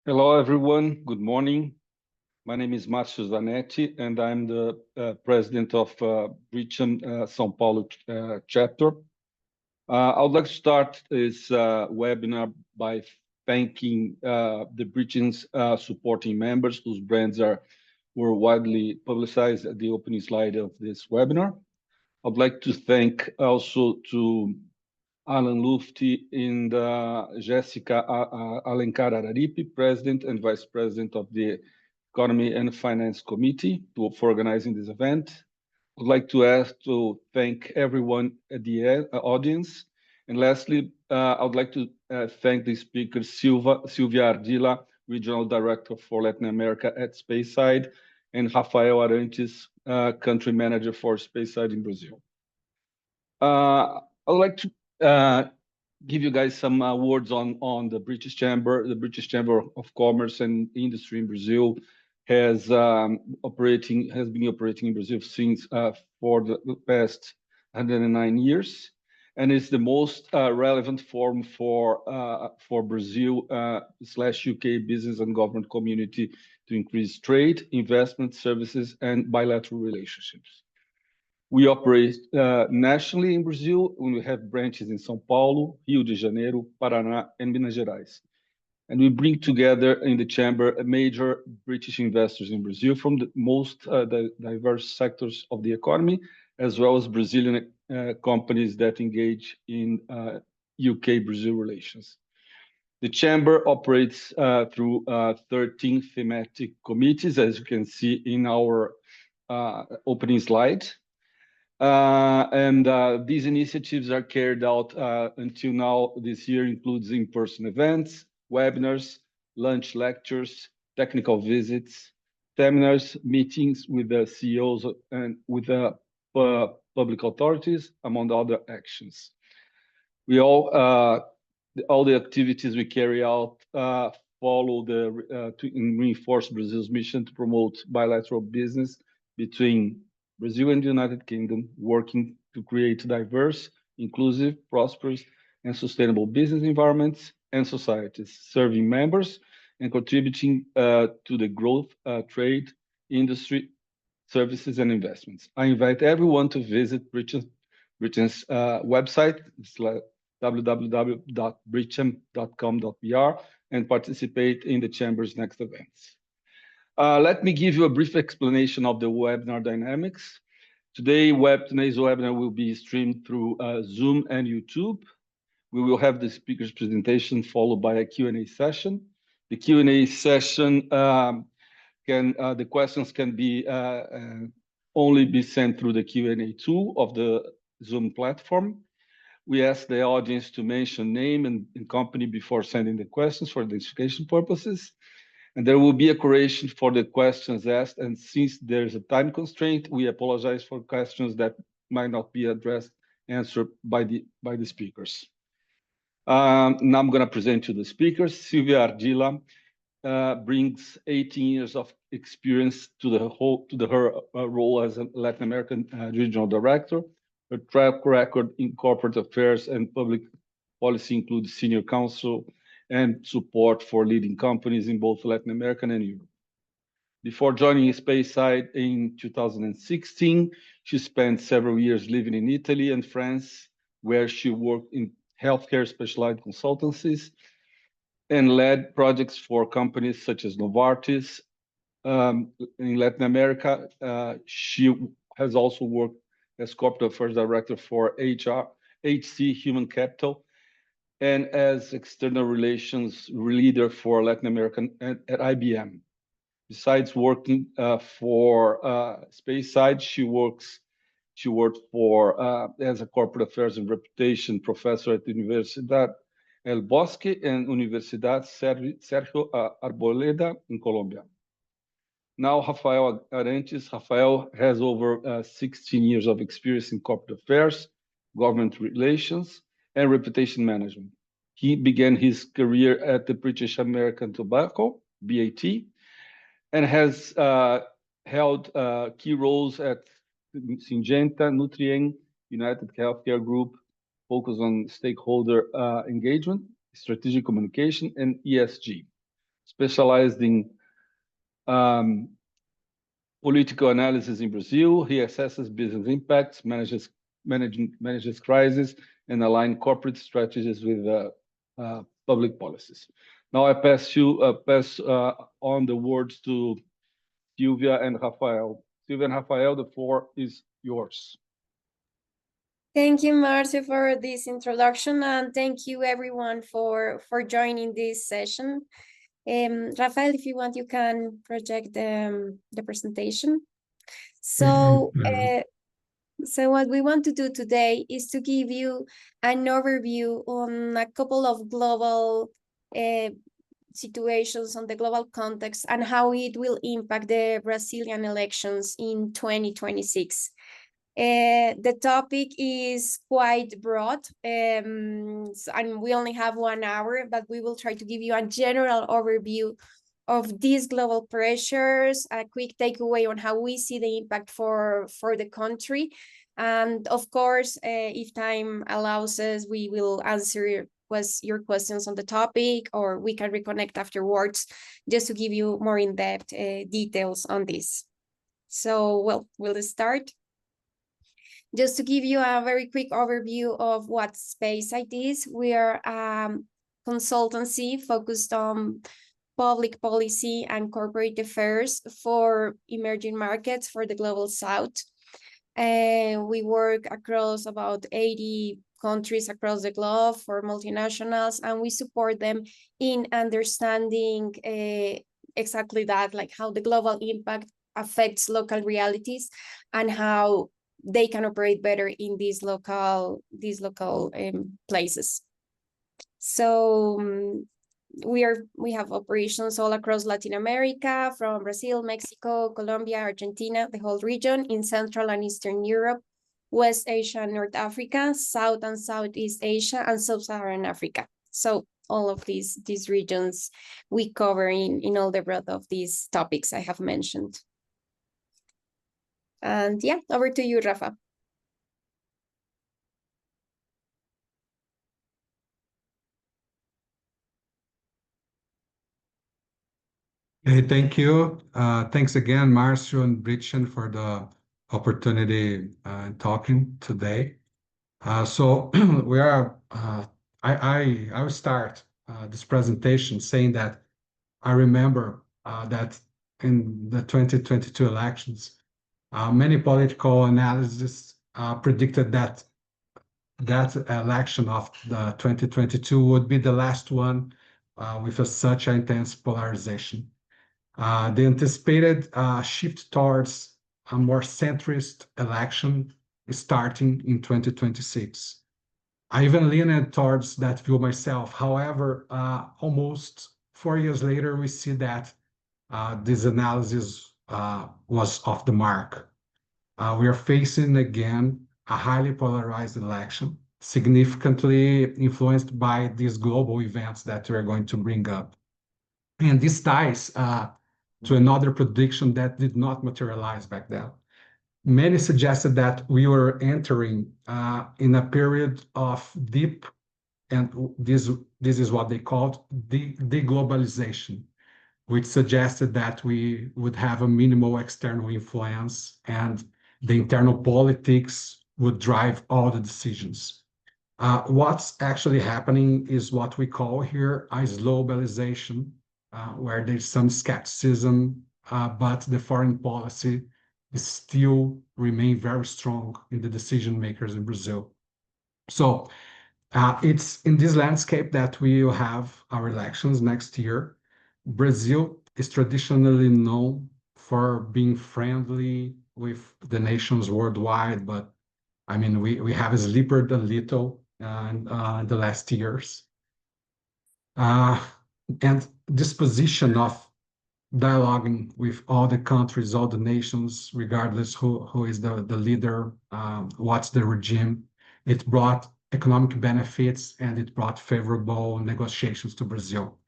Hello, everyone. Good morning. My name is Marcio Zanetti, and I'm the president of Britcham São Paulo chapter. I would like to start this webinar by thanking the Britcham's supporting members whose brands were widely publicized at the opening slide of this webinar. I'd like to thank also to Alan Lufti and Jessica Alencar Araripe, President and Vice President of the Economy and Finance Committee for organizing this event. I'd like to thank everyone at the audience. And lastly, I would like to thank the speaker, Silvia Ardila, Regional Director for Latin America at Speyside, and Rafael Arantes, Country Manager for Speyside in Brazil. I'd like to give you guys some words on the British Chamber. The British Chamber of Commerce and Industry in Brazil has been operating in Brazil since for the past 109 years, and is the most relevant forum for Brazil slash UK business and government community to increase trade, investment, services, and bilateral relationships. We operate nationally in Brazil, and we have branches in São Paulo, Rio de Janeiro, Paraná, and Minas Gerais. And we bring together in the chamber major British investors in Brazil from the most diverse sectors of the economy, as well as Brazilian companies that engage in UK-Brazil relations. The chamber operates through 13 thematic committees, as you can see in our opening slide. These initiatives are carried out until now this year, includes in-person events, webinars, lunch lectures, technical visits, seminars, meetings with the CEOs and with the public authorities, among other actions. All the activities we carry out follow to reinforce Brazil's mission to promote bilateral business between Brazil and the United Kingdom, working to create diverse, inclusive, prosperous, and sustainable business environments and societies, serving members and contributing to the growth, trade, industry, services, and investments. I invite everyone to visit Britcham's website, www.britcham.com.br, and participate in the Chamber's next events. Let me give you a brief explanation of the webinar dynamics. Today's webinar will be streamed through Zoom and YouTube. We will have the speaker's presentation followed by a Q&A session. The Q&A session the questions can be only be sent through the Q&A tool of the Zoom platform. We ask the audience to mention name and company before sending the questions for identification purposes. And there will be a correction for the questions asked. And since there's a time constraint, we apologize for questions that might not be answered by the speakers. Now I'm going to present you the speakers. Silvia Ardila brings 18 years of experience to her role as a Latin American regional director. Her track record in corporate affairs and public policy includes senior counsel and support for leading companies in both Latin America and Europe. Before joining Speyside in 2016, she spent several years living in Italy and France, where she worked in healthcare specialized consultancies and led projects for companies such as Novartis. In Latin America, she has also worked as Corporate Affairs Director for HC Human Capital and as External Relations Leader for Latin America at IBM. Besides working for Speyside, she worked for as a Corporate Affairs and Reputation Professor at Universidad El Bosque and Universidad Sergio Arboleda in Colombia. Now, Rafael Arantes. Rafael has over 16 years of experience in corporate affairs, government relations, and reputation management. He began his career at the British American Tobacco, BAT, and has held key roles at Syngenta, Nutrien, United Healthcare Group, focused on stakeholder engagement, strategic communication, and ESG. specialized in um, political analysis in Brazil. He assesses business impacts, manages crisis, and align corporate strategies with public policies. Now I pass on the words to Silvia and Rafael. Silvia and Rafael, the floor is yours. Thank you, Marcio, for this introduction, and thank you everyone for joining this session. Rafael, if you want, you can project the presentation. So, so what we want to do today is to give you an overview on a couple of global situations on the global context and how it will impact the Brazilian elections in 2026. The topic is quite broad, and we only have 1 hour, but we will try to give you a general overview of these global pressures, a quick takeaway on how we see the impact for the country. And of course, if time allows us, we will answer your questions on the topic, or we can reconnect afterwards just to give you more in-depth details on this. So, well, we'll start. Just to give you a very quick overview of what Speyside is, we are a consultancy focused on public policy and corporate affairs for emerging markets for the global south. We work across about 80 countries across the globe for multinationals, and we support them in understanding exactly that, like how the global impact affects local realities and how they can operate better in these local places. So we have operations all across Latin America, from Brazil, Mexico, Colombia, Argentina, the whole region, in Central and Eastern Europe, West Asia, North Africa, South and Southeast Asia, and Sub-Saharan Africa. So all of these regions we cover in all the breadth of these topics I have mentioned. And yeah, over to you, Rafa. Hey, thank you. Thanks again, Marcio and Britcham, for the opportunity talking today. So we are. I will start this presentation saying that I remember that in the 2022 elections, many political analysts predicted that election of the 2022 would be the last one with such intense polarization. The anticipated shift towards a more centrist election starting in 2026. I even leaned towards that view myself. However, almost 4 years later, we see that this analysis was off the mark. We are facing again a highly polarized election, significantly influenced by these global events that we're going to bring up. And this ties to another prediction that did not materialize back then. Many suggested that we were entering in a period of deep, and this is what they called deglobalization, which suggested that we would have a minimal external influence and the internal politics would drive all the decisions. What's actually happening is what we call here a globalization, where there's some skepticism, but the foreign policy still remain very strong in the decision makers in Brazil. So it's in this landscape that we will have our elections next year. Brazil is traditionally known for being friendly with the nations worldwide, but I mean, we have slippered a little in the last years. And this position of dialoguing with all the countries, all the nations, regardless who is the leader, what's the regime, it brought economic benefits and it brought favorable negotiations to Brazil.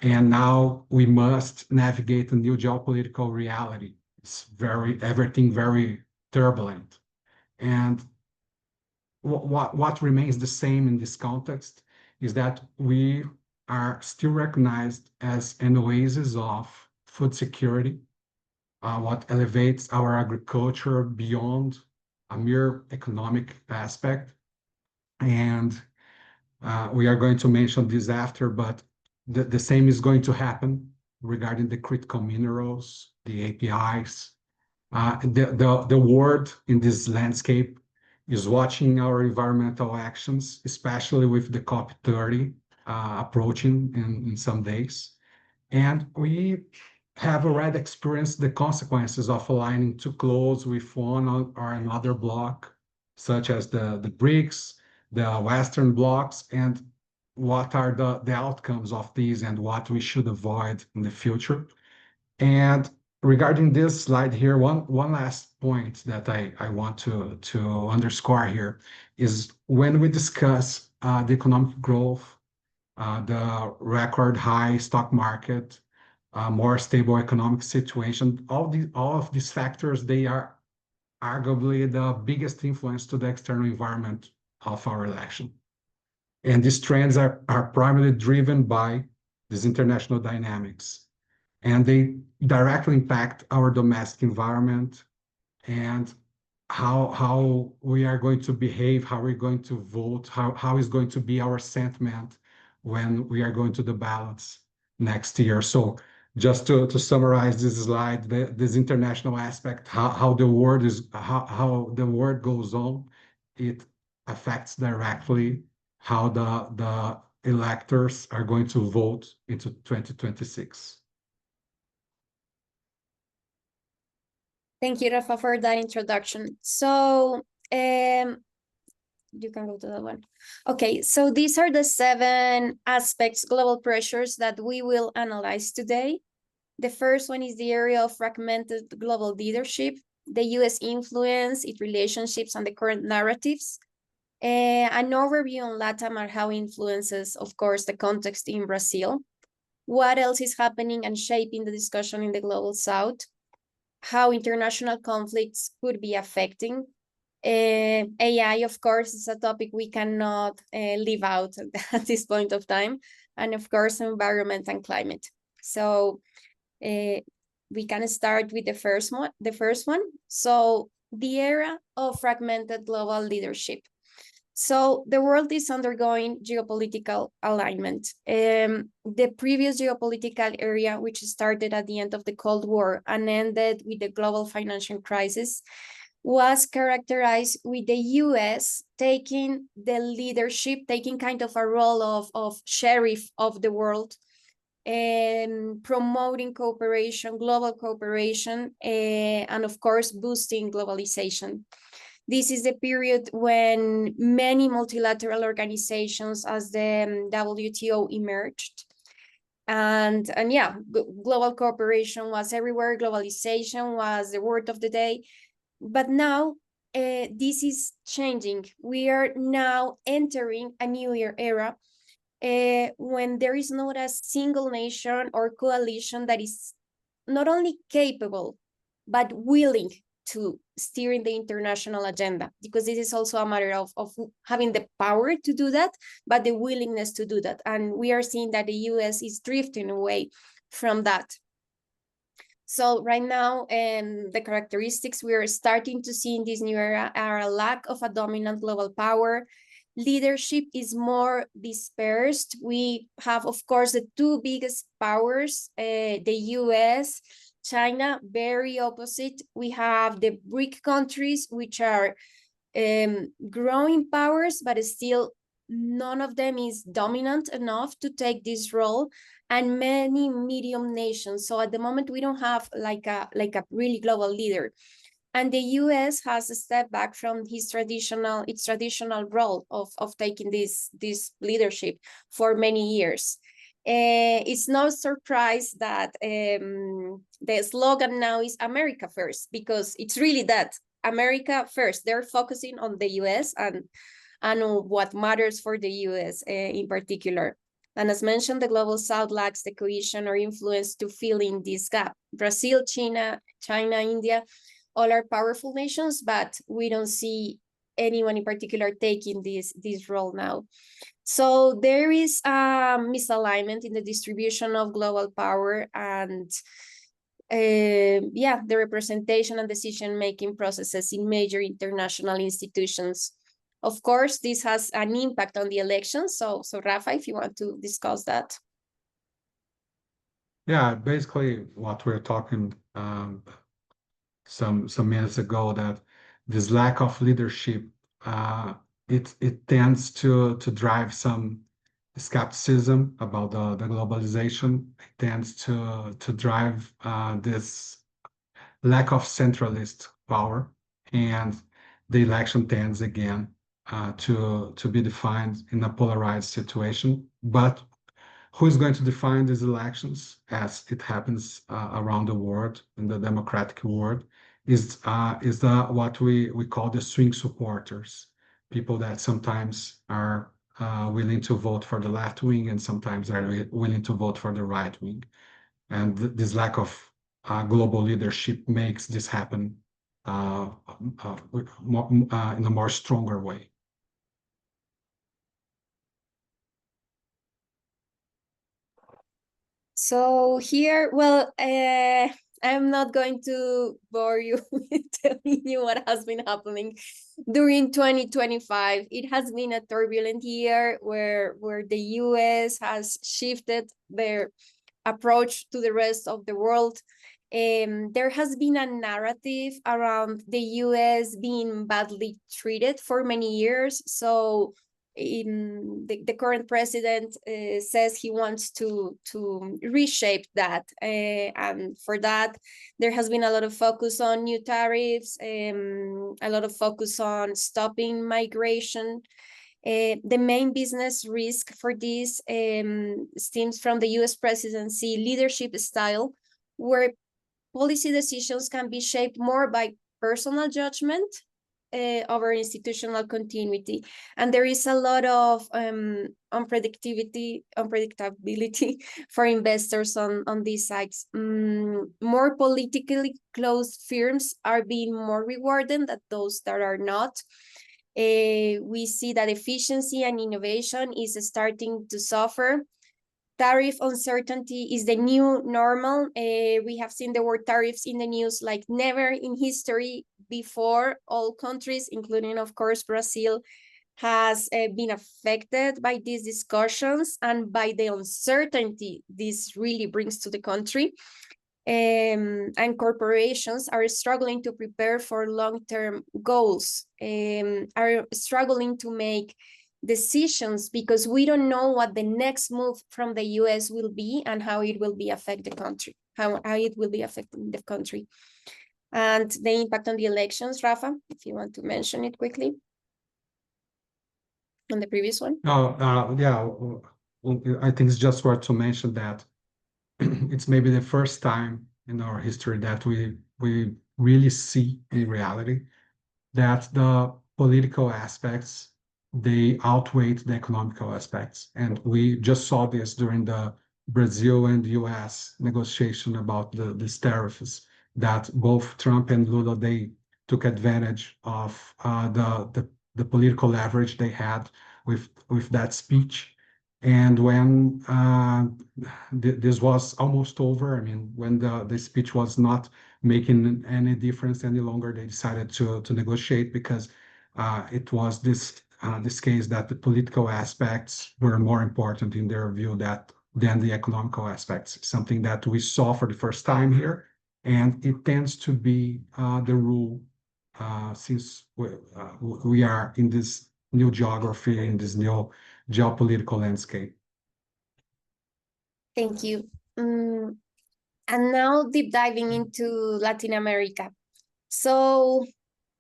And now we must navigate a new geopolitical reality. It's everything very turbulent. And what remains the same in this context is that we are still recognized as an oasis of food security, what elevates our agriculture beyond a mere economic aspect. And we are going to mention this after, but the same is going to happen regarding the critical minerals, the APIs. The world in this landscape is watching our environmental actions, especially with the COP30 approaching in some days. And we have already experienced the consequences of aligning too close with one or another bloc, such as the BRICS, the Western blocs, and what are the outcomes of these and what we should avoid in the future. And regarding this slide here, one last point that I want to underscore here is when we discuss the economic growth, the record high stock market, more stable economic situation, all of these factors, they are arguably the biggest influence to the external environment of our election. And these trends are primarily driven by these international dynamics, and they directly impact our domestic environment and how we are going to behave, how we're going to vote, how is going to be our sentiment when we are going to the ballots next year. So just to summarize this slide, this international aspect, how the world goes on, it affects directly how the electors are going to vote into 2026. Thank you, Rafa, for that introduction. So you can go to that one. Okay, so these are the 7 aspects, global pressures that we will analyze today. The first one is the area of fragmented global leadership, the US influence, its relationships, and the current narratives. An overview on LATAM and how it influences, of course, the context in Brazil. What else is happening and shaping the discussion in the global south? How international conflicts could be affecting. AI, of course, is a topic we cannot leave out at this point of time. And of course, environment and climate. So we can start with the first one. So the era of fragmented global leadership. So the world is undergoing geopolitical alignment. The previous geopolitical area, which started at the end of the Cold War and ended with the global financial crisis, was characterized with the US taking the leadership, taking kind of a role of sheriff of the world, and promoting cooperation, global cooperation, and of course, boosting globalization. This is the period when many multilateral organizations as the WTO emerged. And yeah, global cooperation was everywhere. Globalization was the word of the day. But now this is changing. We are now entering a new era when there is not a single nation or coalition that is not only capable, but willing to steer in the international agenda, because this is also a matter of having the power to do that, but the willingness to do that. And we are seeing that the US is drifting away from that. So right now, the characteristics we are starting to see in this new era are a lack of a dominant global power. Leadership is more dispersed. We have, of course, the 2 biggest powers, the US, China, very opposite. We have the BRIC countries, which are growing powers, but still none of them is dominant enough to take this role, and many medium nations. So at the moment, we don't have like a really global leader. And the US has a step back from its traditional role of taking this leadership for many years. It's no surprise that the slogan now is America First, because it's really that, America First. They're focusing on the US and what matters for the US in particular. And as mentioned, the global south lacks the cohesion or influence to fill in this gap. Brazil, China, India, all are powerful nations, but we don't see anyone in particular taking this role now. So there is a misalignment in the distribution of global power and the representation and decision-making processes in major international institutions. Of course, this has an impact on the elections. So Rafa, if you want to discuss that. Yeah, basically what we're talking some minutes ago, that this lack of leadership, it tends to drive some skepticism about the globalization. It tends to drive this lack of centralist power, and the election tends again to be defined in a polarized situation. But who is going to define these elections, as it happens around the world, in the democratic world, is the what we call the swing supporters, people that sometimes are willing to vote for the left wing and sometimes are willing to vote for the right wing. And this lack of global leadership makes this happen in a more stronger way. So here, well, I'm not going to bore you with telling you what has been happening during 2025. It has been a turbulent year where the US has shifted their approach to the rest of the world. There has been a narrative around the US being badly treated for many years. So the current president says he wants to reshape that. And for that, there has been a lot of focus on new tariffs, a lot of focus on stopping migration. The main business risk for this stems from the US presidency leadership style, where policy decisions can be shaped more by personal judgment over institutional continuity. And there is a lot of unpredictability for investors on these sides. More politically closed firms are being more rewarded than those that are not. We see that efficiency and innovation is starting to suffer. Tariff uncertainty is the new normal. We have seen the word tariffs in the news like never in history before. All countries, including, of course, Brazil, has been affected by these discussions and by the uncertainty this really brings to the country. And corporations are struggling to prepare for long-term goals, are struggling to make decisions because we don't know what the next move from the US will be and how it will be affect the country, how it will be affecting the country. And the impact on the elections, Rafa, if you want to mention it quickly. On the previous one. I think it's just worth to mention that it's maybe the first time in our history that we really see in reality that the political aspects, they outweigh the economical aspects. And we just saw this during the Brazil and US negotiation about these tariffs, that both Trump and Lula, they took advantage of the political leverage they had with that speech. And when this was almost over, I mean, when the speech was not making any difference any longer, they decided to negotiate because it was this case that the political aspects were more important in their view than the economical aspects, something that we saw for the first time here. And it tends to be the rule since we are in this new geography, in this new geopolitical landscape. Thank you. And now deep diving into Latin America. So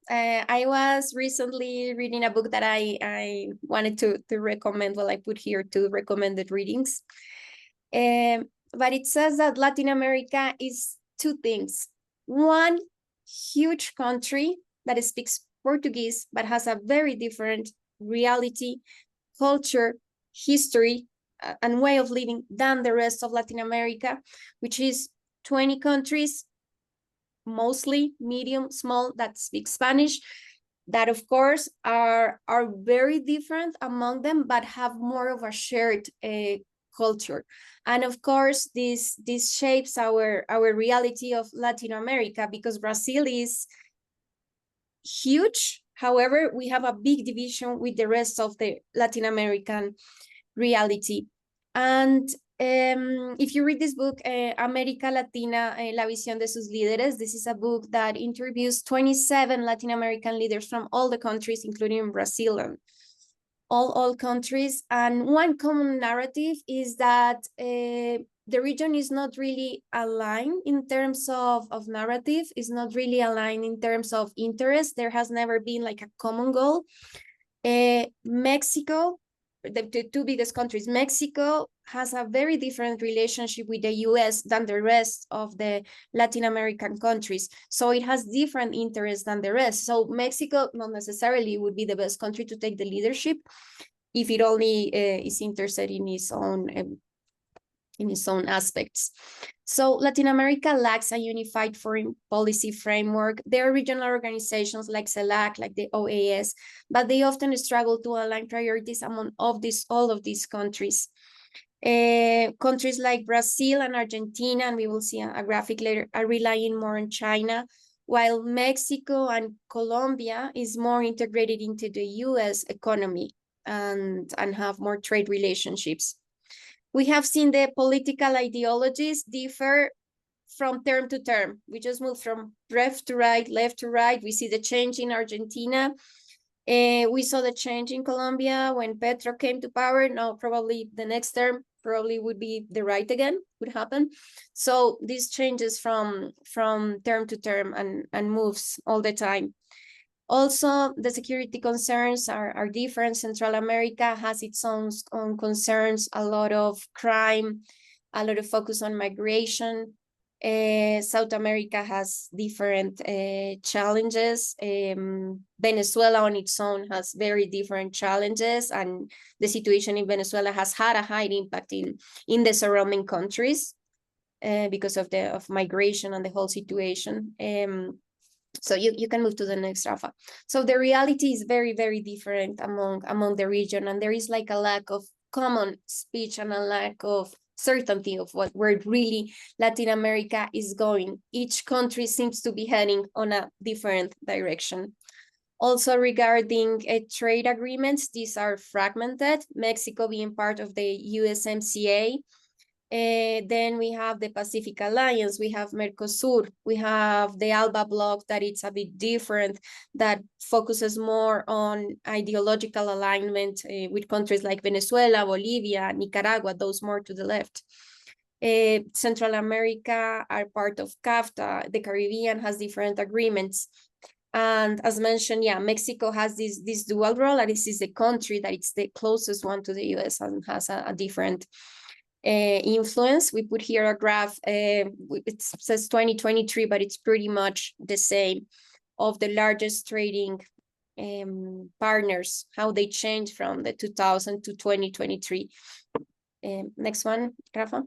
I was recently reading a book that I wanted to recommend. Well, I put here two recommended readings. But it says that Latin America is two things. One huge country that speaks Portuguese, but has a very different reality, culture, history, and way of living than the rest of Latin America, which is 20 countries, mostly medium, small, that speak Spanish. that of course are very different among them, but have more of a shared culture. And of course, this shapes our reality of Latin America, because Brazil is huge. However, we have a big division with the rest of the Latin American reality. And if you read this book, América Latina, La Visión de sus Líderes, this is a book that interviews 27 Latin American leaders from all the countries, including Brazil and all countries. And one common narrative is that the region is not really aligned in terms of narrative, is not really aligned in terms of interest. There has never been like a common goal. Mexico, the two biggest countries, Mexico has a very different relationship with the US than the rest of the Latin American countries. So it has different interests than the rest. So Mexico not necessarily would be the best country to take the leadership if it only is interested in its own aspects. So Latin America lacks a unified foreign policy framework. There are regional organizations like CELAC, like the OAS, but they often struggle to align priorities among all of these countries. Countries like Brazil and Argentina, and we will see a graphic later, are relying more on China, while Mexico and Colombia is more integrated into the US economy and have more trade relationships. We have seen the political ideologies differ from term to term. We just moved from left to right. We see the change in Argentina. We saw the change in Colombia when Petro came to power. Now, probably the next term probably would be the right again, would happen. So this changes from term to term and moves all the time. Also, the security concerns are different. Central America has its own concerns, a lot of crime, a lot of focus on migration. South America has different challenges. Venezuela on its own has very different challenges, and the situation in Venezuela has had a high impact in the surrounding countries because of migration and the whole situation. So you can move to the next, Rafa. So the reality is very, very different among the region, and there is like a lack of common speech and a lack of certainty of where really Latin America is going. Each country seems to be heading on a different direction. Also regarding trade agreements, these are fragmented, Mexico being part of the USMCA. Then we have the Pacific Alliance, we have Mercosur, we have the ALBA bloc that it's a bit different, that focuses more on ideological alignment with countries like Venezuela, Bolivia, Nicaragua, those more to the left. Central America are part of CAFTA, the Caribbean has different agreements. And as mentioned, yeah, Mexico has this dual role, and this is the country that it's the closest one to the US and has a different influence. We put here a graph, it says 2023, but it's pretty much the same, of the largest trading partners, how they changed from the 2000 to 2023. Next one, Rafa.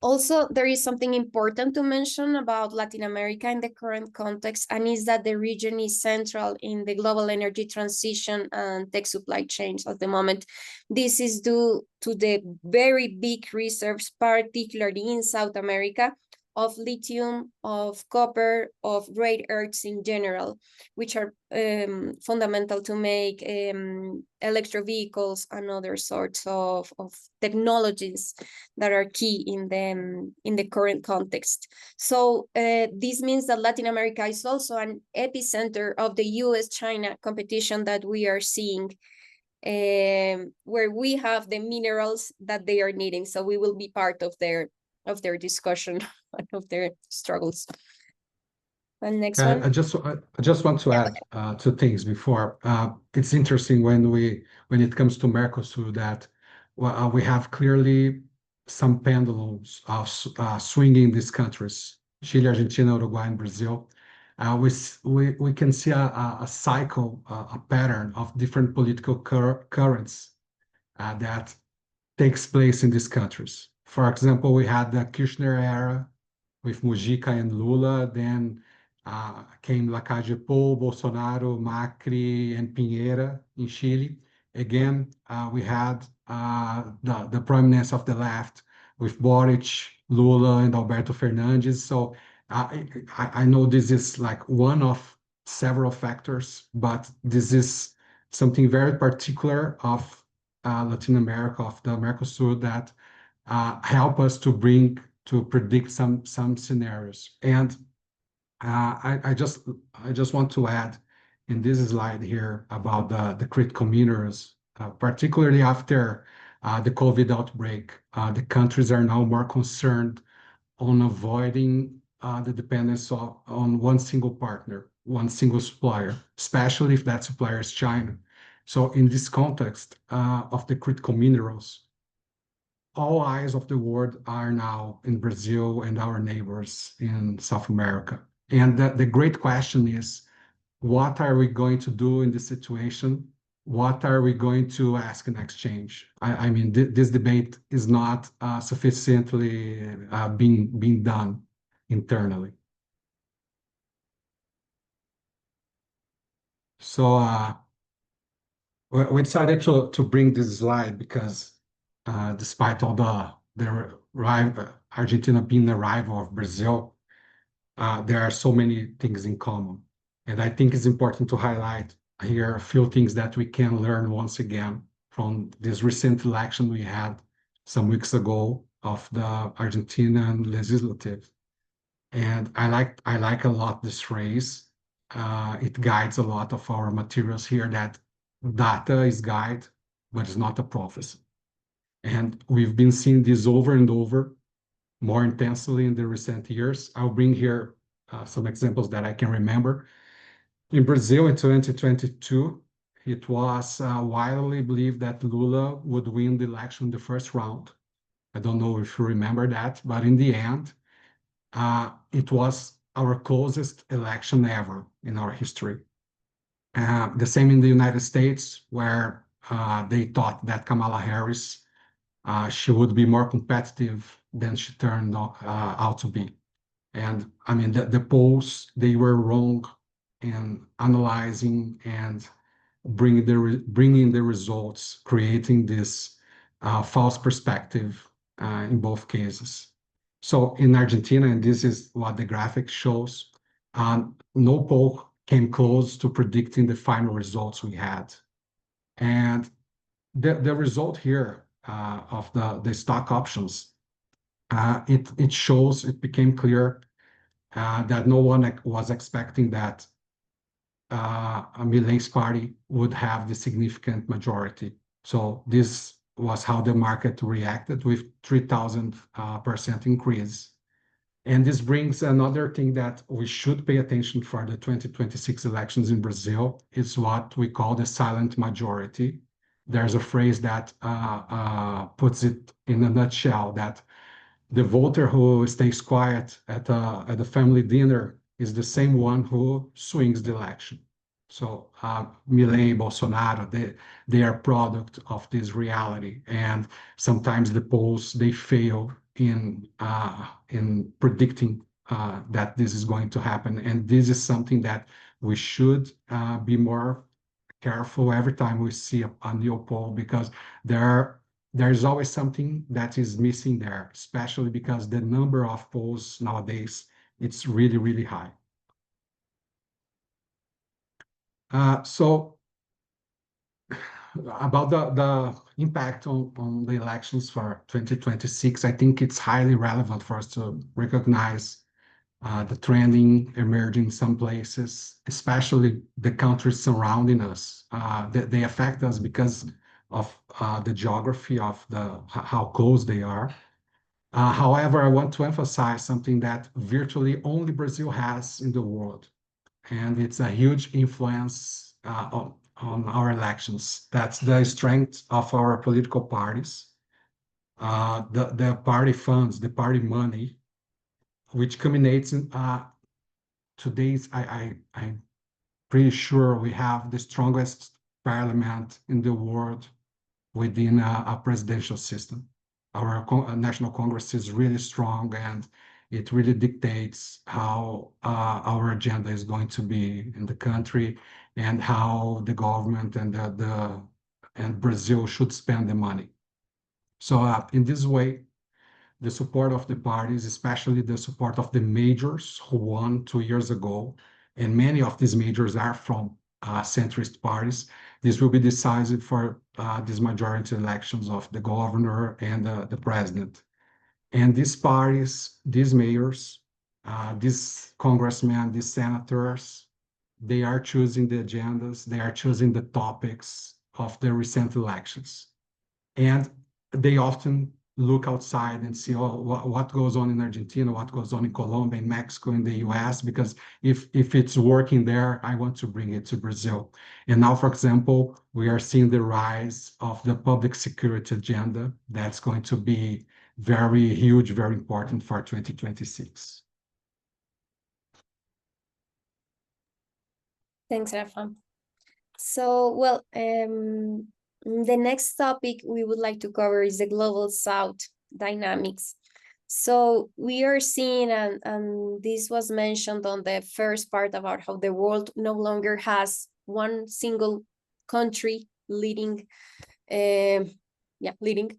Also, there is something important to mention about Latin America in the current context, and is that the region is central in the global energy transition and tech supply chains at the moment. This is due to the very big reserves, particularly in South America, of lithium, of copper, of rare earths in general, which are fundamental to make electric vehicles and other sorts of technologies that are key in the current context. So this means that Latin America is also an epicenter of the US-China competition that we are seeing, where we have the minerals that they are needing. So we will be part of their discussion of their struggles. And next one. I just want to add two things before. It's interesting when it comes to Mercosur that we have clearly some pendulums swinging these countries, Chile, Argentina, Uruguay, and Brazil. We can see a cycle, a pattern of different political currents that takes place in these countries. For example, we had the Kirchner era with Mujica and Lula. Then came Lacalle Pou, Bolsonaro, Macri, and Pinheira in Chile. Again, we had the prominence of the left with Boric, Lula, and Alberto Fernandes. So I know this is like one of several factors, but this is something very particular of Latin America, of the Mercosur, that help us to predict some scenarios. And I just want to add in this slide here about the critical minerals, particularly after the COVID outbreak. The countries are now more concerned on avoiding the dependence on one single partner, one single supplier, especially if that supplier is China. So in this context of the critical minerals, all eyes of the world are now in Brazil and our neighbors in South America. And the great question is, what are we going to do in this situation? What are we going to ask in exchange? I mean, this debate is not sufficiently being done internally. So we decided to bring this slide because despite all the Argentina being a rival of Brazil, there are so many things in common. And I think it's important to highlight here a few things that we can learn once again from this recent election we had some weeks ago of the Argentinian legislative. And I like a lot this phrase. It guides a lot of our materials here, that data is guide, but it's not a prophecy. And we've been seeing this over and over more intensely in the recent years. I'll bring here some examples that I can remember. In Brazil in 2022, it was widely believed that Lula would win the election in the first round. I don't know if you remember that, but in the end, it was our closest election ever in our history. The same in the United States, where they thought that Kamala Harris, she would be more competitive than she turned out to be. And I mean, the polls, they were wrong in analyzing and bringing the results, creating this false perspective in both cases. So in Argentina, and this is what the graphic shows, no poll came close to predicting the final results we had. And the result here of the stock options, it became clear that no one was expecting that Milei's party would have the significant majority. So this was how the market reacted, with 3,000% increase. And this brings another thing that we should pay attention for the 2026 elections in Brazil. Is what we call the silent majority. There's a phrase that puts it in a nutshell, that the voter who stays quiet at a family dinner is the same one who swings the election. So Milei, Bolsonaro, they are product of this reality, and sometimes the polls, they fail in predicting that this is going to happen. And this is something that we should be more careful every time we see a new poll, because there's always something that is missing there, especially because the number of polls nowadays, it's really, really high. So about the impact on the elections for 2026, I think it's highly relevant for us to recognize the trending emerging in some places, especially the countries surrounding us. They affect us because of the geography of how close they are. However, I want to emphasize something that virtually only Brazil has in the world, and it's a huge influence on our elections. That's the strength of our political parties, the party funds, the party money, which culminates in today's, I'm pretty sure we have the strongest parliament in the world within a presidential system. Our National Congress is really strong, and It really dictates how our agenda is going to be in the country and how the government and Brazil should spend the money. So in this way, the support of the parties, especially the support of the majors who won 2 years ago, and many of these majors are from centrist parties. This will be decisive for these majority elections of the governor and the president. And these parties, these mayors, these congressmen, these senators, they are choosing the agendas, they are choosing the topics of the recent elections. And they often look outside and see what goes on in Argentina, what goes on in Colombia, in Mexico, in the US, because if it's working there, I want to bring it to Brazil. And now, for example, we are seeing the rise of the public security agenda that's going to be very huge, very important for 2026. Thanks, Rafa. So, well, the next topic we would like to cover is the Global South dynamics. So we are seeing, and this was mentioned on the first part about how the world no longer has one single country leading. Leading.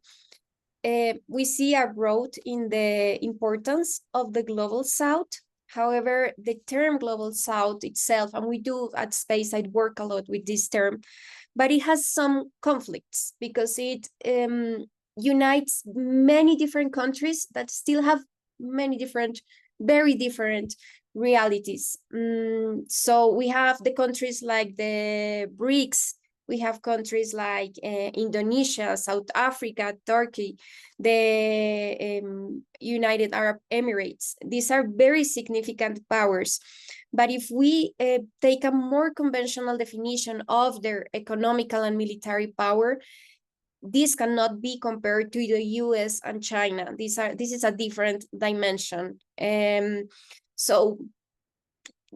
We see a growth in the importance of the Global South. However, the term Global South itself, and we do at Speyside work a lot with this term, but it has some conflicts because it unites many different countries that still have many different, very different realities. So we have the countries like the BRICS, we have countries like Indonesia, South Africa, Turkey, the United Arab Emirates. These are very significant powers. But if we take a more conventional definition of their economical and military power, this cannot be compared to the US and China. This is a different dimension. So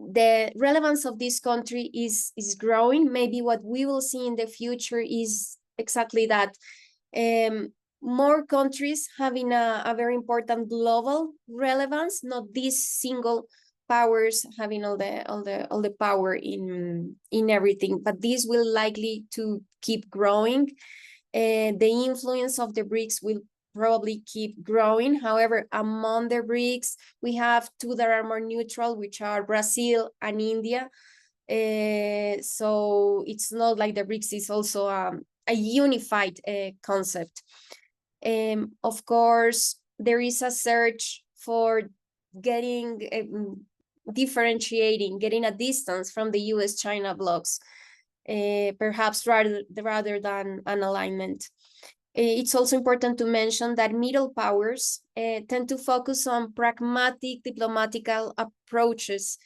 the relevance of this country is growing. Maybe what we will see in the future is exactly that. More countries having a very important global relevance, not these single powers having all the power in everything, but this will likely to keep growing. The influence of the BRICS will probably keep growing. However, among the BRICS, we have two that are more neutral, which are Brazil and India. So it's not like the BRICS is also a unified concept. Of course, there is a search for differentiating, getting a distance from the US-China blocks, perhaps rather than an alignment. It's also important to mention that middle powers tend to focus on pragmatic diplomatical approaches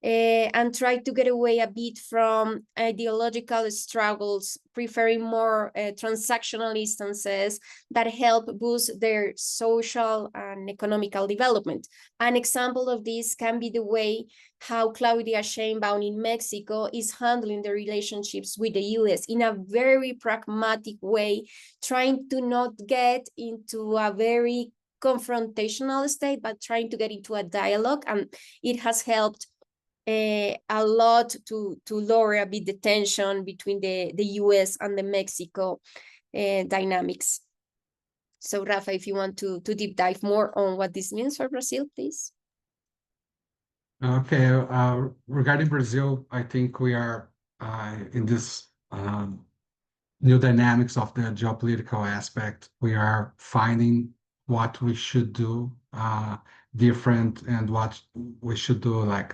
and try to get away a bit from ideological struggles, preferring more transactional instances that help boost their social and economical development. An example of this can be the way how Claudia Sheinbaum in Mexico is handling the relationships with the US in a very pragmatic way, trying to not get into a very confrontational state, but trying to get into a dialogue. And it has helped a lot to lower a bit the tension between the US and the Mexico dynamics. So Rafa, if you want to deep dive more on what this means for Brazil, please. Okay, regarding Brazil, I think we are in this new dynamics of the geopolitical aspect. We are finding what we should do different and what we should do like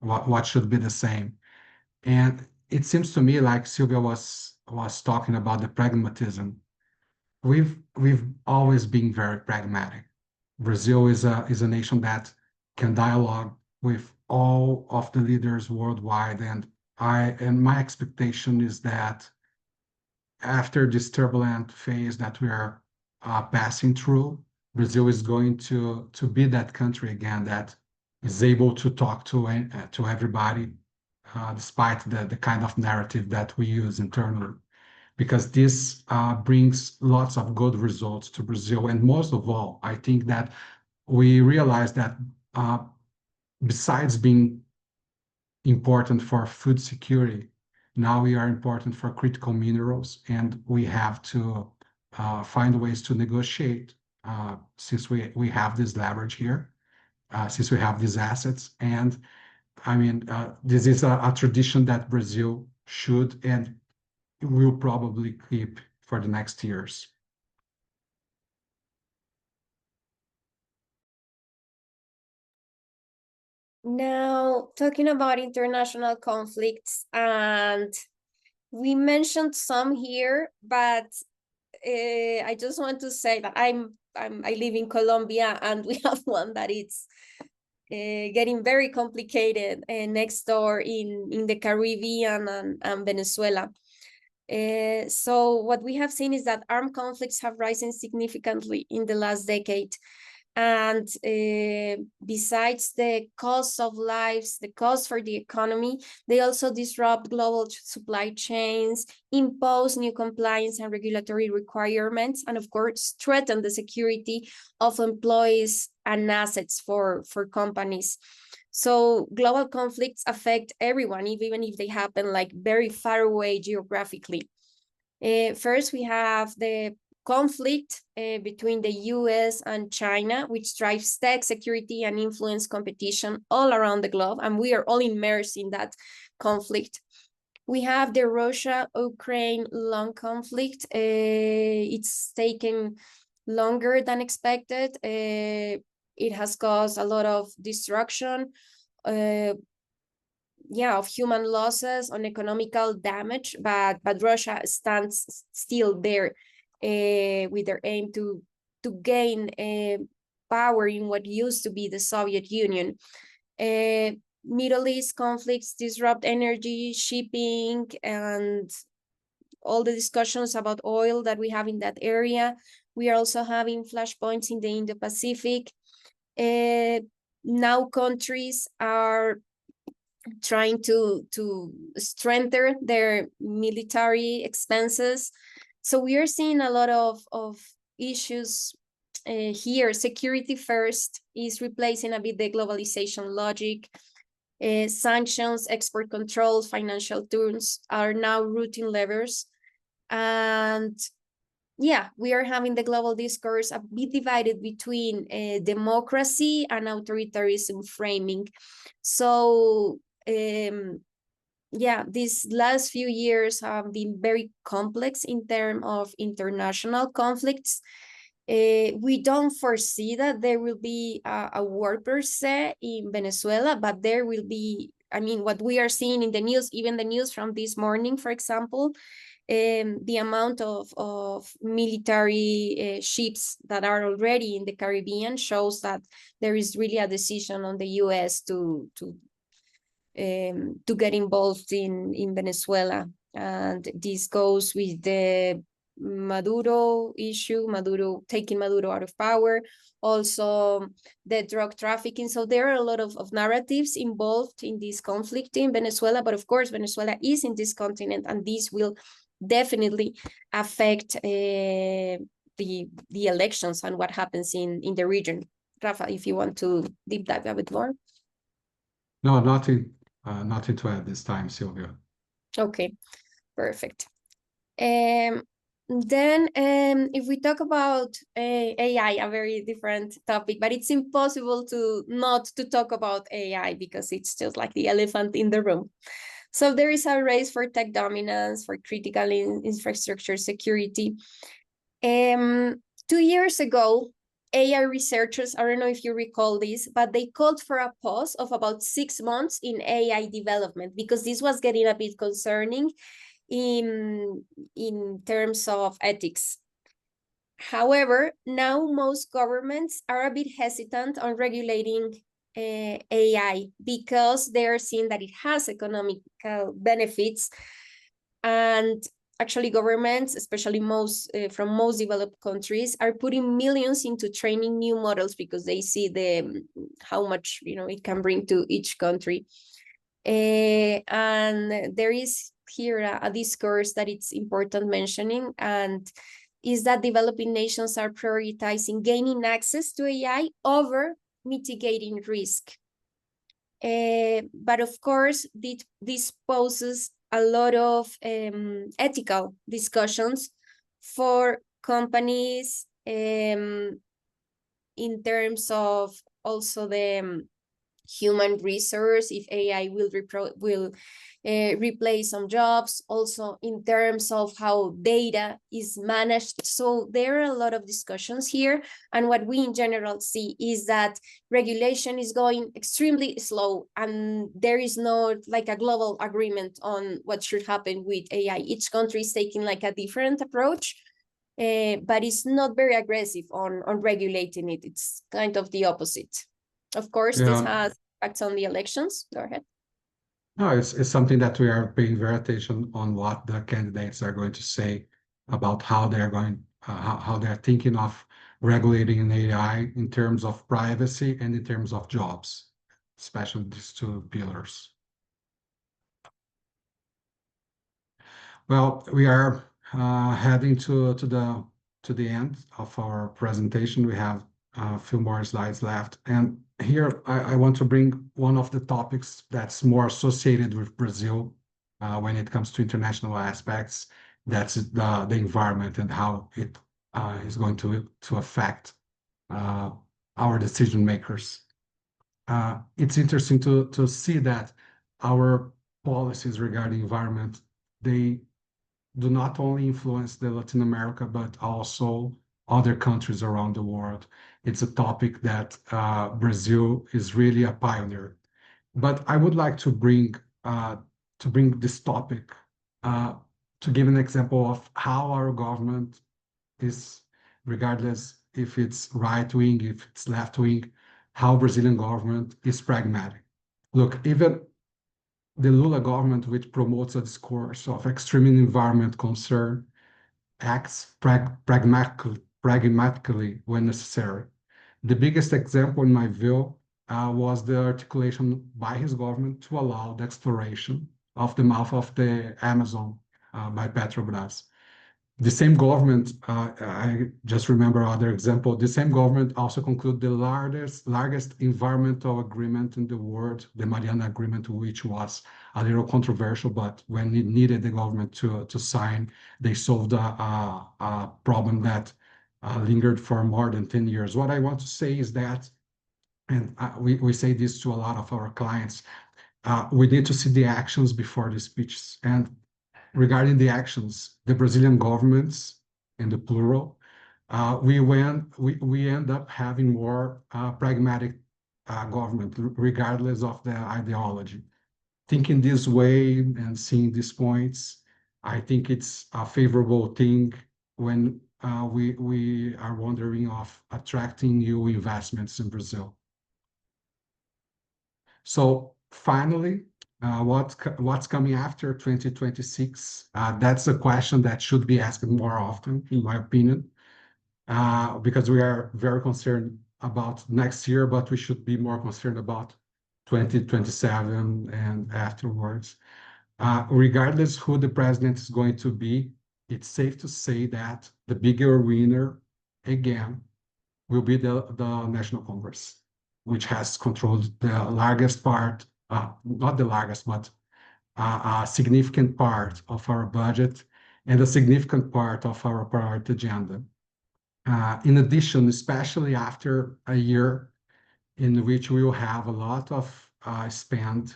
what should be the same. And it seems to me like Silvia was talking about the pragmatism. We've always been very pragmatic. Brazil is a nation that can dialogue with all of the leaders worldwide, and my expectation is that after this turbulent phase that we are passing through, Brazil is going to be that country again that is able to talk to everybody, despite the kind of narrative that we use internally, because this brings lots of good results to Brazil. And most of all, I think that we realized that besides being important for food security, now we are important for critical minerals, and we have to find ways to negotiate since we have this leverage here, since we have these assets. And I mean, this is a tradition that Brazil should and will probably keep for the next years. Now, talking about international conflicts, and we mentioned some here, but I just want to say that I live in Colombia, and we have one that it's getting very complicated next door in the Caribbean and Venezuela. So what we have seen is that armed conflicts have risen significantly in the last decade. And besides the cost of lives, the cost for the economy, they also disrupt global supply chains, impose new compliance and regulatory requirements, and of course, threaten the security of employees and assets for companies. So global conflicts affect everyone, even if they happen like very far away geographically. First, we have the conflict between the US and China, which drives tech security and influence competition all around the globe, and we are all immersed in that conflict. We have the Russia-Ukraine long conflict. It's taken longer than expected. It has caused a lot of destruction, of human losses, on economical damage, but Russia stands still there with their aim to gain power in what used to be the Soviet Union. Middle East conflicts disrupt energy, shipping, and all the discussions about oil that we have in that area. We are also having flashpoints in the Indo-Pacific. Now countries are trying to strengthen their military expenses. So we are seeing a lot of issues here. Security first is replacing a bit the globalization logic. Sanctions, export controls, financial tools are now routine levers. And yeah, we are having the global discourse a bit divided between democracy and authoritarianism framing. So these last few years have been very complex in terms of international conflicts. We don't foresee that there will be a war per se in Venezuela, but there will be, I mean, what we are seeing in the news, even the news from this morning, for example, the amount of military ships that are already in the Caribbean shows that there is really a decision on the US to get involved in Venezuela. And this goes with the Maduro issue, taking Maduro out of power, also the drug trafficking. So there are a lot of narratives involved in this conflict in Venezuela, but of course, Venezuela is in this continent, and this will definitely affect the elections and what happens in the region. Rafa, if you want to deep dive a bit more. No, nothing to add this time, Silvia. Okay, perfect. Then if we talk about AI, a very different topic, but it's impossible not to talk about AI because it's just like the elephant in the room. So there is a race for tech dominance, for critical infrastructure security. 2 years ago, AI researchers, I don't know if you recall this, but they called for a pause of about 6 months in AI development because this was getting a bit concerning in terms of ethics. However, now most governments are a bit hesitant on regulating AI because they're seeing that it has economical benefits. And actually governments, especially from most developed countries, are putting millions into training new models because they see how much it can bring to each country. And there is here a discourse that it's important mentioning, and is that developing nations are prioritizing gaining access to AI over mitigating risk. But of course, this poses a lot of ethical discussions for companies in terms of also the human resource, if AI will replace some jobs, also in terms of how data is managed. So there are a lot of discussions here. And what we in general see is that regulation is going extremely slow, and there is no like a global agreement on what should happen with AI. Each country is taking like a different approach. But it's not very aggressive on regulating it. It's kind of the opposite. Of course, this has impacts on the elections. Go ahead. No, it's something that we are paying very attention on what the candidates are going to say about how they're going, how they're thinking of regulating an AI in terms of privacy and in terms of jobs, especially these two pillars. Well, we are heading to the end of our presentation. We have a few more slides left, and here I want to bring one of the topics that's more associated with Brazil when it comes to international aspects. That's the environment and how it is going to affect our decision makers. It's interesting to see that our policies regarding environment, they do not only influence the Latin America, but also other countries around the world. It's a topic that Brazil is really a pioneer. But I would like to bring this topic to give an example of how our government is, regardless if it's right wing, if it's left wing, how Brazilian government is pragmatic. Look, even the Lula government, which promotes a discourse of extreme environment concern, acts pragmatically when necessary. The biggest example, in my view, was the articulation by his government to allow the exploration of the mouth of the Amazon by Petrobras. The same government, I just remember other example, the same government also concluded the largest environmental agreement in the world, the Mariana Agreement, which was a little controversial, but when it needed the government to sign, they solved a problem that lingered for more than 10 years. What I want to say is that, and we say this to a lot of our clients, we need to see the actions before the speeches. And regarding the actions, the Brazilian governments, in the plural, we end up having more pragmatic government, regardless of the ideology. Thinking this way and seeing these points, I think it's a favorable thing when we are wondering of attracting new investments in Brazil. So finally, what's coming after 2026? That's a question that should be asked more often, in my opinion, because we are very concerned about next year, but we should be more concerned about 2027 and afterwards. Regardless who the president is going to be, it's safe to say that the bigger winner, again, will be the National Congress, which has controlled the largest part, not the largest, but a significant part of our budget and a significant part of our priority agenda. In addition, especially after a year in which we will have a lot of spend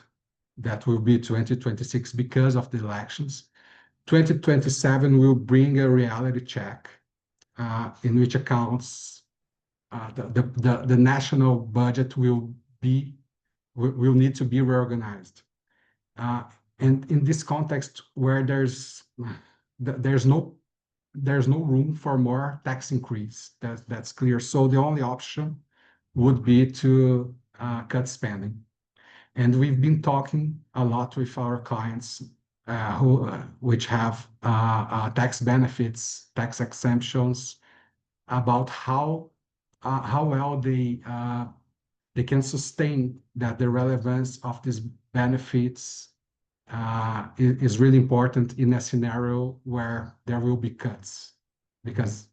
that will be 2026 because of the elections, 2027 will bring a reality check in which accounts the national budget will need to be reorganized. And in this context where there's no room for more tax increase, that's clear. So the only option would be to cut spending. And we've been talking a lot with our clients which have tax benefits, tax exemptions, about how well they can sustain that the relevance of these benefits is really important in a scenario where there will be cuts. because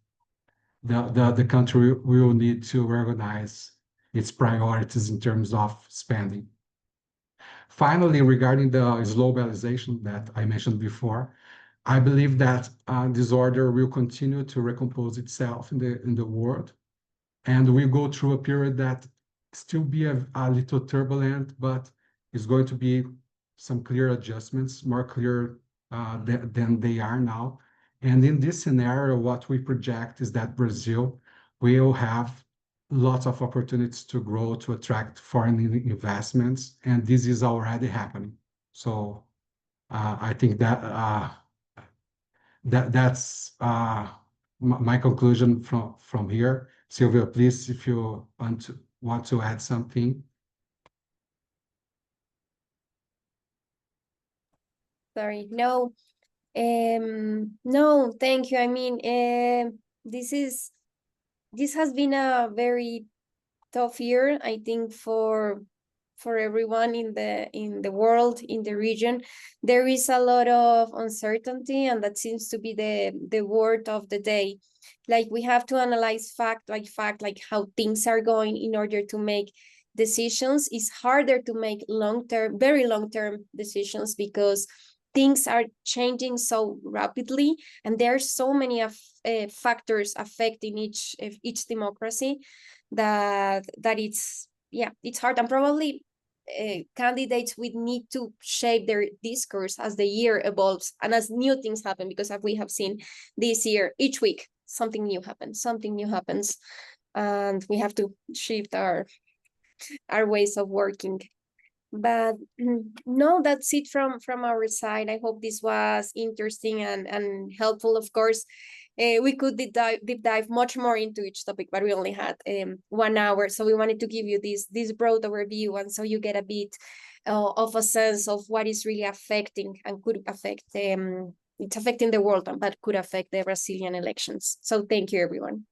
the country will need to organize its priorities in terms of spending. Finally, regarding the globalization that I mentioned before, I believe that this order will continue to recompose itself in the world, and we go through a period that still be a little turbulent, but it's going to be some clear adjustments, more clear than they are now. And in this scenario, what we project is that Brazil will have lots of opportunities to grow, to attract foreign investments, and this is already happening. So I think that's my conclusion from here. Silvia, please, if you want to add something. Sorry, no, no, thank you. I mean, this has been a very tough year, I think, for everyone in the world, in the region. There is a lot of uncertainty, and that seems to be the word of the day. Like, we have to analyze fact, like how things are going in order to make decisions. It's harder to make long-term, very long-term decisions, because things are changing so rapidly, and there are so many factors affecting each democracy that it's hard. And probably candidates would need to shape their discourse as the year evolves and as new things happen, because as we have seen this year, each week something new happens, and we have to shift our ways of working. But no, that's it from our side. I hope this was interesting and helpful. Of course, we could deep dive much more into each topic, but we only had 1 hour, so we wanted to give you this broad overview, and so you get a bit of a sense of what is really affecting and could affect it's affecting the world, but could affect the Brazilian elections. So thank you, everyone.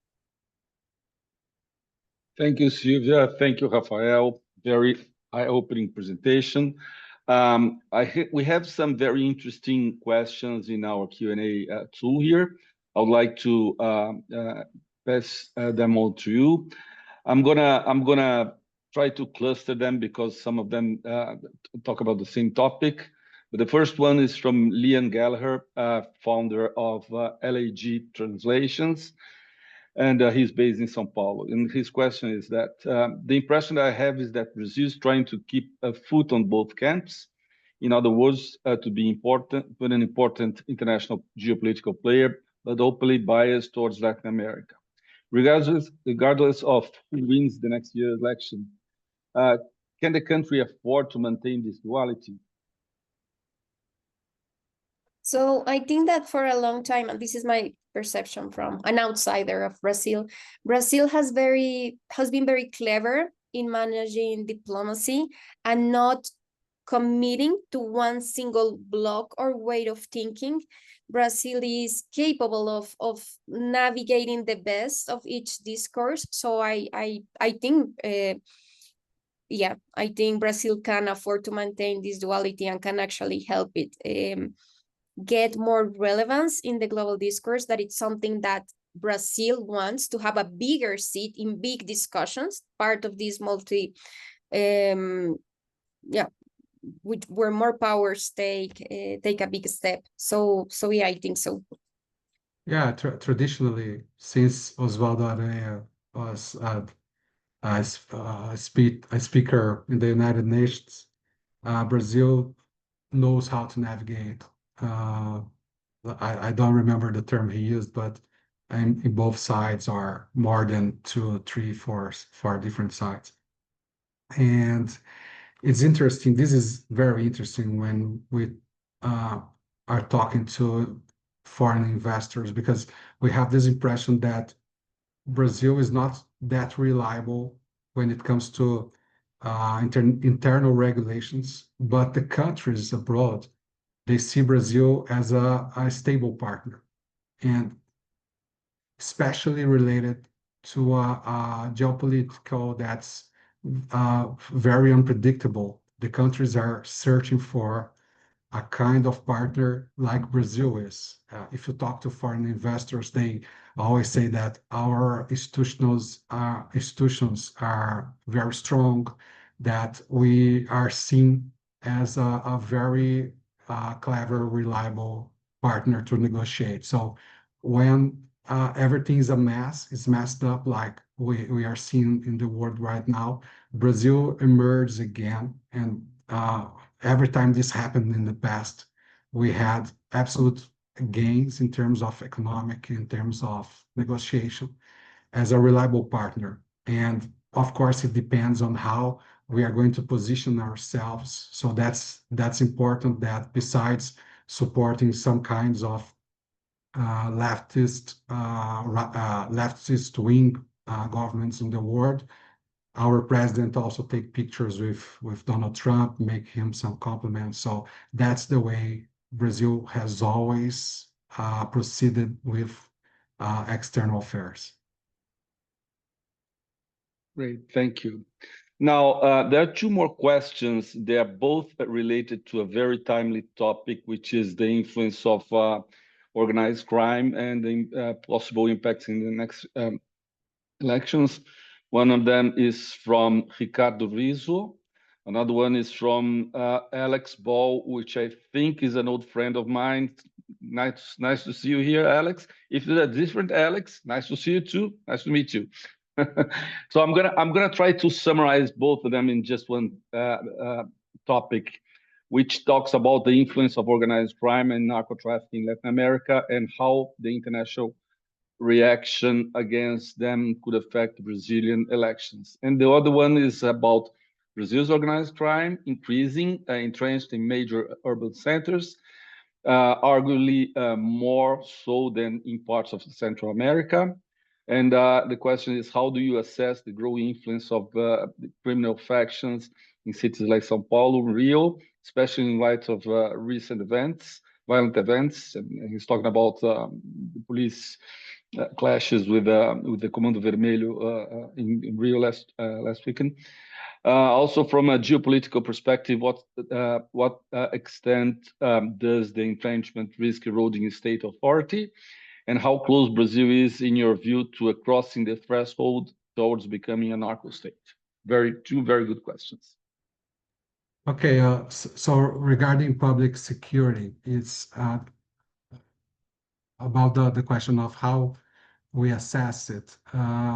Thank you, Silvia. Thank you, Rafael. Very eye-opening presentation. We have some very interesting questions in our Q&A tool here. I would like to pass them all to you. I'm gonna try to cluster them because some of them talk about the same topic. But the first one is from Liam Gallagher, founder of LAG Translations, and he's based in São Paulo. And his question is that the impression that I have is that Brazil is trying to keep a foot on both camps. In other words, to be an important international geopolitical player, but openly biased towards Latin America. Regardless of who wins the next year's election, can the country afford to maintain this duality? So I think that for a long time, and this is my perception from an outsider of Brazil, Brazil has been very clever in managing diplomacy and not committing to one single block or way of thinking. Brazil is capable of navigating the best of each discourse. So I think I think Brazil can afford to maintain this duality and can actually help it get more relevance in the global discourse. That it's something that Brazil wants to have a bigger seat in big discussions, part of this where more powers take a big step. So yeah, I think so. Yeah, traditionally, since Oswaldo Aranha was a speaker in the United Nations, Brazil knows how to navigate. I don't remember the term he used, but in both sides are more than 2, 3, 4 different sides. And it's interesting. This is very interesting when we are talking to foreign investors, because we have this impression that Brazil is not that reliable when it comes to internal regulations, but the countries abroad, they see Brazil as a stable partner, and especially related to a geopolitical that's very unpredictable. The countries are searching for a kind of partner like Brazil is. If you talk to foreign investors, they always say that our institutions are very strong, that we are seen as a very clever, reliable partner to negotiate. So when everything is a mess, is messed up like we are seeing in the world right now, Brazil emerges again. And every time this happened in the past, we had absolute gains in terms of economic, in terms of negotiation as a reliable partner. And of course, it depends on how we are going to position ourselves. So that's important, that besides supporting some kinds of leftist wing governments in the world, our president also take pictures with Donald Trump, make him some compliments. So that's the way Brazil has always proceeded with external affairs. Great, thank you. Now, there are two more questions. They are both related to a very timely topic, which is the influence of organized crime and the possible impacts in the next elections. One of them is from Ricardo Rizzo. Another one is from Alex Ball, which I think is an old friend of mine. Nice to see you here, Alex. If you're a different Alex, nice to see you too. Nice to meet you. So I'm gonna try to summarize both of them in just one topic, which talks about the influence of organized crime and narco trafficking in Latin America and how the international reaction against them could affect Brazilian elections. And the other one is about Brazil's organized crime increasing, entrenched in major urban centers, arguably more so than in parts of Central America. And the question is, how do you assess the growing influence of the criminal factions in cities like São Paulo, Rio, especially in light of recent events, violent events? And he's talking about the police clashes with the Comando Vermelho in Rio last weekend. Also, from a geopolitical perspective, what extent does the entrenchment risk eroding state authority, and how close Brazil is, in your view, to crossing the threshold towards becoming a narco state? Two very good questions. Okay, so regarding public security, it's about the question of how we assess it.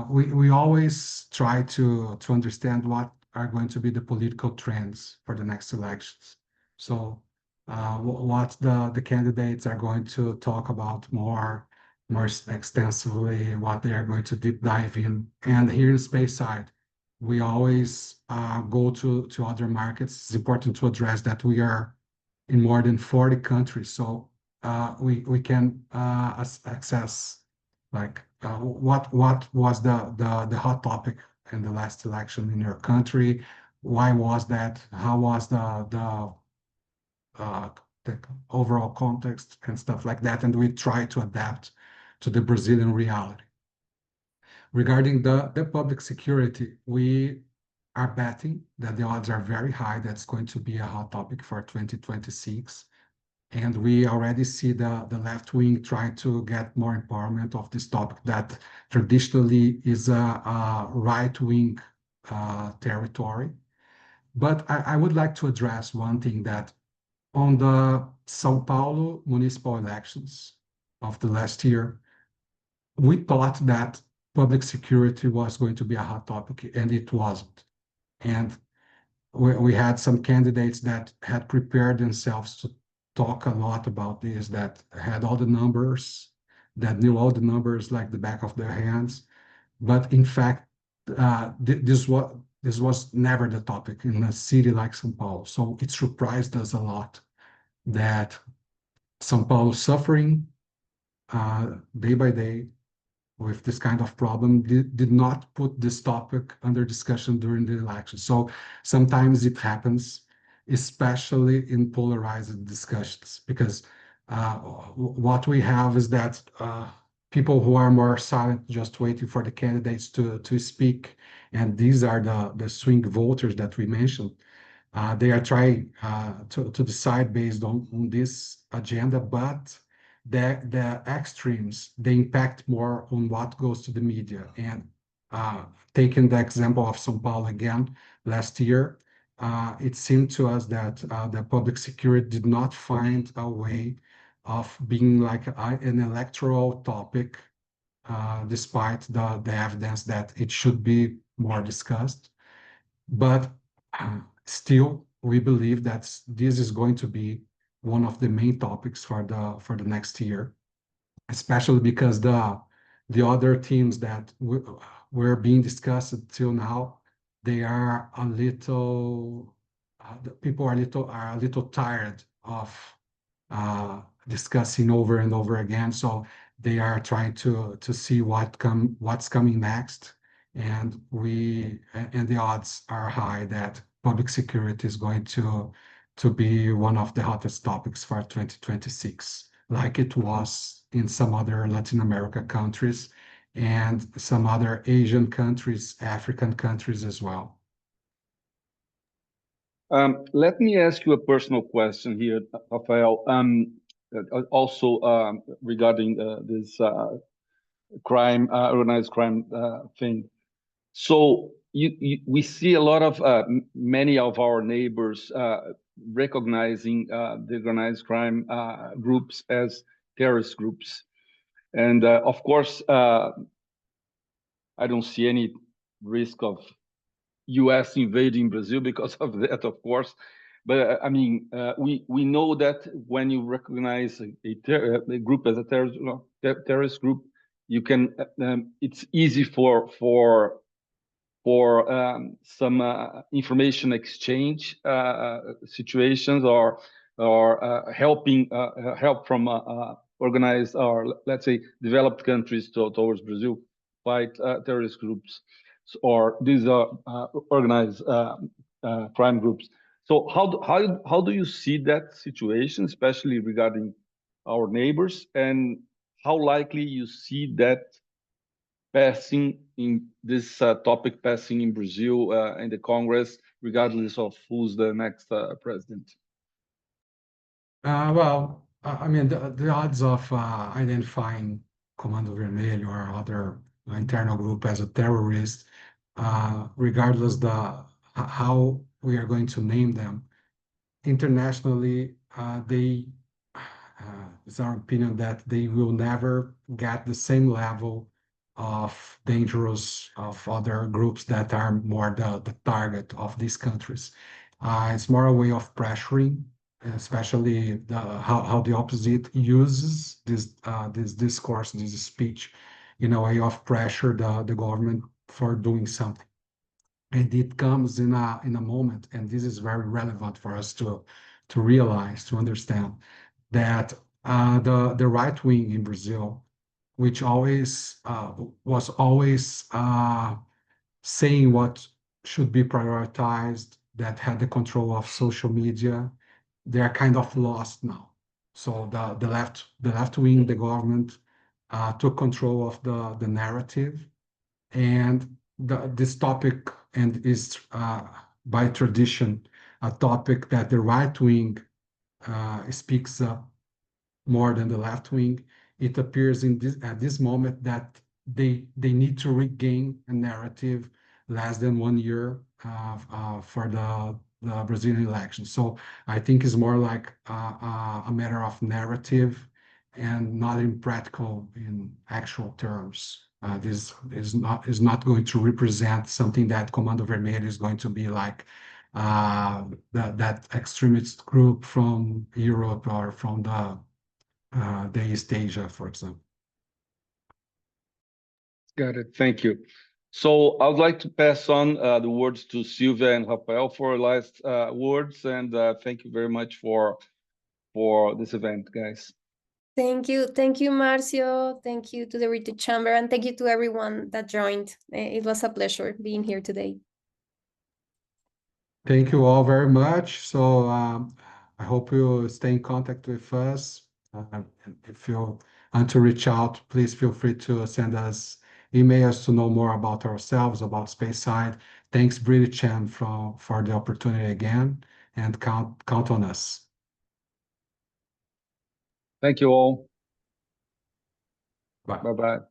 We always try to understand what are going to be the political trends for the next elections. So what the candidates are going to talk about more extensively, what they are going to deep dive in. And here in Speyside, we always go to other markets. It's important to address that we are in more than 40 countries. So we can access like what was the hot topic in the last election in your country? Why was that? How was the overall context and stuff like that? And we try to adapt to the Brazilian reality. Regarding the public security, we are betting that the odds are very high that's going to be a hot topic for 2026. And we already see the left wing trying to get more empowerment of this topic that traditionally is a right wing territory. But I would like to address one thing, that on the São Paulo municipal elections of the last year, we thought that public security was going to be a hot topic, and it wasn't. And we had some candidates that had prepared themselves to talk a lot about this, that had all the numbers, that knew all the numbers like the back of their hands. But in fact, this was never the topic in a city like São Paulo. So it surprised us a lot that São Paulo suffering day by day with this kind of problem did not put this topic under discussion during the election. So sometimes it happens, especially in polarized discussions, because what we have is that people who are more silent, just waiting for the candidates to speak, and these are the swing voters that we mentioned, They are trying to decide based on this agenda, but the extremes, they impact more on what goes to the media. And taking the example of São Paulo again, last year, it seemed to us that the public security did not find a way of being like an electoral topic, despite the evidence that it should be more discussed. But still, we believe that this is going to be one of the main topics for the next year, especially because the other themes that were being discussed till now, they are a little the people are a little tired of discussing over and over again. So they are trying to see what's coming next, and the odds are high that public security is going to be one of the hottest topics for 2026, like it was in some other Latin America countries and some other Asian countries, African countries as well. Let me ask you a personal question here, Rafael. Also regarding this crime, organized crime thing. So we see a lot of many of our neighbors recognizing the organized crime groups as terrorist groups, and of course, I don't see any risk of U.S. invading Brazil because of that, of course. But I mean, we know that when you recognize a group as a terrorist group, you can it's easy for some information exchange situations, or help from organized, or let's say developed countries towards Brazil fight terrorist groups, or these are organized crime groups. So how do you see that situation, especially regarding our neighbors, and how likely you see that passing in this topic passing in Brazil in the Congress, regardless of who's the next president? Well, I mean, the odds of identifying Comando Vermelho or other internal group as a terrorist, regardless how we are going to name them, internationally, it's our opinion that they will never get the same level of dangerous of other groups that are more the target of these countries. It's more a way of pressuring, especially how the opposite uses this discourse, this speech, in a way of pressure the government for doing something. And it comes in a moment, and this is very relevant for us to realize, to understand that the right wing in Brazil, which always was always saying what should be prioritized, that had the control of social media, they are kind of lost now. So the left wing, the government, took control of the narrative, and this topic, and is by tradition a topic that the right wing speaks up more than the left wing. It appears at this moment that they need to regain a narrative less than 1 year for the Brazilian election. So I think it's more like a matter of narrative and not in practical, in actual terms. This is not going to represent something that Comando Vermelho is going to be like that extremist group from Europe or from the East Asia, for example. Got it. Thank you. So I would like to pass on the words to Silvia and Rafael for last words, and thank you very much for this event, guys. Thank you, Marcio. Thank you to the British Chamber, and thank you to everyone that joined. It was a pleasure being here today. Thank you all very much. So I hope you stay in contact with us. If you want to reach out, please feel free to send us emails to know more about ourselves, about Speyside. Thanks, Britcham, for the opportunity again, and count on us. Thank you all. Bye. Bye-bye.